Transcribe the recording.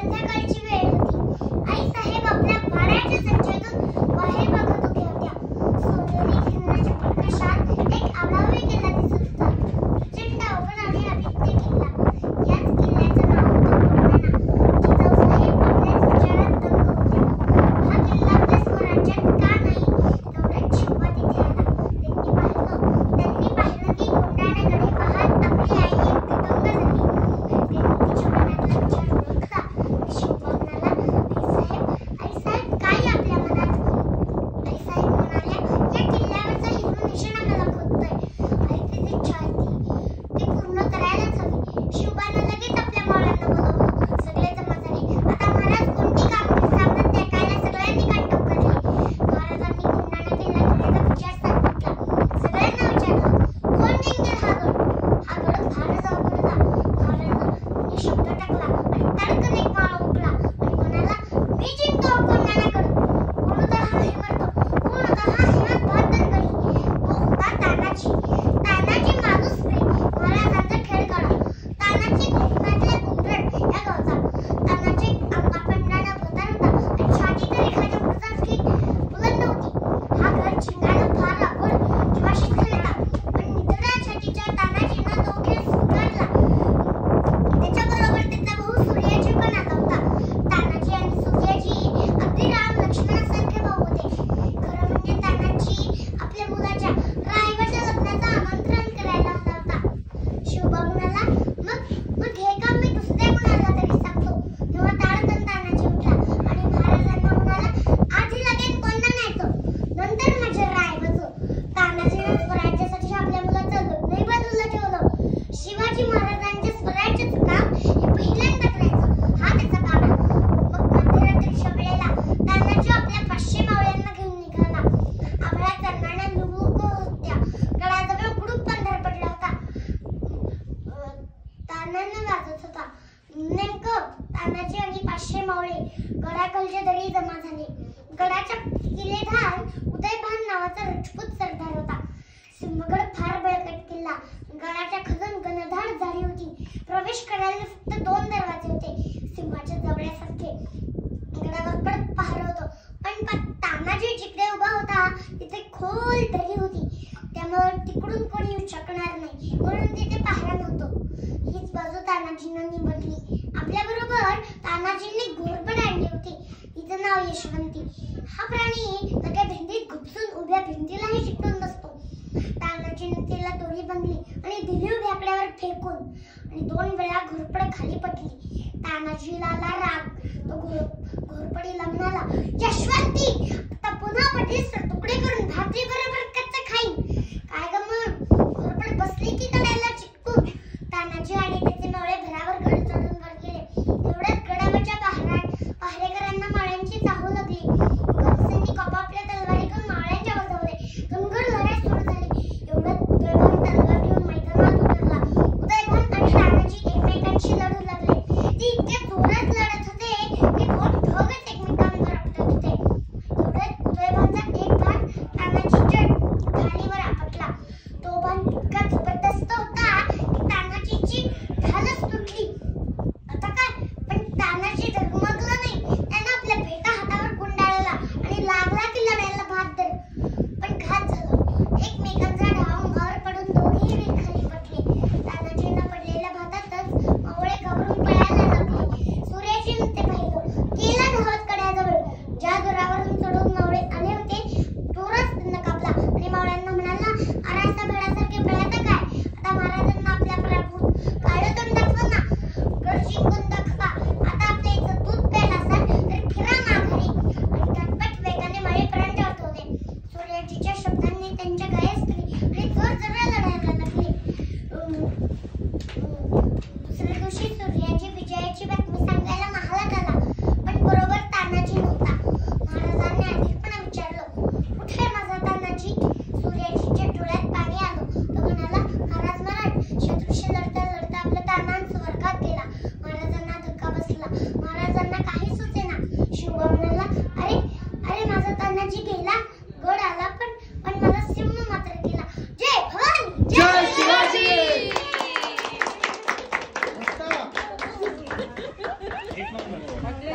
संध्याकाळची वेळ होती. आई साहेब आपल्या वाड्याच्या संचयतून बाहेर बघत उभ्या होत्या. सोनेरी किरणाच्या प्रकाशात एक आगळावेगळा किल्ला दिसत होता. प्रचंड अवघड आणि अभेद्य किल्ला. याच किल्ल्याचं नाव होतं कोंढाणा. जिजाऊसाहेब आपल्याच विचारात दंग होत्या. हा किल्ला आपल्या स्वराज्यात का नाही? तेवढ्यात शिवबा तिथे आला. त्यांनी पाहिलं की कोंढाण्याकडे पाहत आपली आई एकटी दंग झाली. त्यांनी तिच्या मनातला विचार ओळखला. शिवबा म्हणाला, आई साहेब काय आपल्या मनात? आई साहेब म्हणाल्या, या किल्ल्यावरचा हिरवा निशाणा मला खोदतोय. आईची इच्छा होती ती पूर्ण करायलाच हवी. शिवबानं लगेच आपल्या मावळ्यांना बोलावलं. सगळे जमा झाले. आता महाराज कोणती कामगिरी सांगतात ते ऐकायला सगळ्यांनी कान टोकावले. महाराजांनी कोंढाणा किल्ला घेण्याचा विचार सांगितला. सगळ्यांना विचारलं, कोण जिंकेल हा गड? हा गड फारच अवघड होता. महाराजांनी शब्द टाकला आणि तडकन एक माळा उठला आणि म्हणाला, मी जिंकतो कोंढाण्याकडे. कोण होता हा हेमंत? कोण होता हा हेमंत बहादर गडी? तो होता तानाजी. तानाजी माणूस प्रेम महाराजांचा खेळ काढा. तानाजी कोकणातल्या कुंभरड या गावचा. तानाजी अंगापंडानं भोतार होता आणि छाती तर एखाद्या उडजासारखी बुलंद होती. हा गड जिंकायला फार अवघड जीवाशी खेळला. पण निधड्या छातीच्या तानाजीनं तो खेळ स्वीकारला. त्याच्याबरोबर त्याचा भाऊ सूर्याजी पण आला होता. तानाजी आणि सूर्याजी अगदी राम लक्ष्मणासारखे भाऊ होते. खरं म्हणजे तानाजी आपल्या मुलाच्या रायबाच्या लग्नाचं आमंत्रण करायला आला होता. शिवबा म्हणाला, मग हे काम मी दुसऱ्या कुणाला तरी सांगतो. तेव्हा ताडकन तानाजी उठला आणि महाराजांना म्हणाला, आधी लगेच कोंढाण्याचं, नंतर माझ्या रायबाचं. तानाजीनं स्वराज्यासाठी आपल्या मुलाचं लग्नही बाजूला ठेवलं. शिवाजी महाराजांच्या स्वराज्याचं काम हे पहिल्यांदा करायचं हा त्याचा काम. मग मध्यरात्रीच्या वेळेला तानाजी आपल्या 500 मावळ्यांना घेऊन निघाला. आभाळात तरंगणाऱ्या लुक होत्या. गडाजवळ गुडूप बंदर पडला होता. तानानं वाजत होता. नेमकं तानाजी आणि 500 मावळे गडाखालच्या दरी जमा झाले. गडाच्या किल्लेदार उदयभान नावाचा राजपूत सरदार होता. सिंहगड फार बळकट किल्ला. गडाच्या खालून घनदाट झाडी होती. प्रवेश करायला फक्त 2 दरवाजे होते, सिंहाच्या जवळ्यासारखे. गडावर कडक पहारा होतं. पण तानाजी जिकडे उभा होता तिथे खोल दरी होती. त्यामुळे तिकडून कोणी येऊ शकणार नाही, म्हणून तिथे पहारा नव्हतं. हीच बाजू तानाजीनं निवडली. आपल्याबरोबर तानाजींनी घोरपड आणली होती. तिचं नाव यशवंती. हा प्राणी सगळ्या भिंतीत घुपसून उभ्या भिंतीलाही चिकटून बसतो. तानाजीने तिला दोरी बांधली आणि दिली उभ्याकड्यावर फेकून आणि 2 वेळा घोरपड खाली पडली. तानाजीला आला राग. तो घोरपडीला म्हणाला, यशवंती, आता पुन्हा पडलीस तर तुकडे करून भाकरी बरोबर कच्चं खाईन. काय ग मग? घोरपड बसली की तळ्याला चिटकून. तानाजी आणि त्याचे मावळे भरावर गड चढून वर गेले. तेवढ्यात गडावरच्या पहारेकरांना माळ्यांची चाहूल लागली. कंसांनी आपापल्या तलवारी घेऊन माळ्यांच्या बजावले. घनघन लढाई सुरू झाली. एवढ्यात उदयभान तलवार घेऊन मैदानात उतरला. उदयभान आणि तानाजी एकमेकांशी लढू लागले. ते इतक्या जोरात लढत होते की 2 ढगच एकमेकांवर आपटत होते. एवढ्यात उदयभानचा एक भाग तानाजीच्या एक नंबर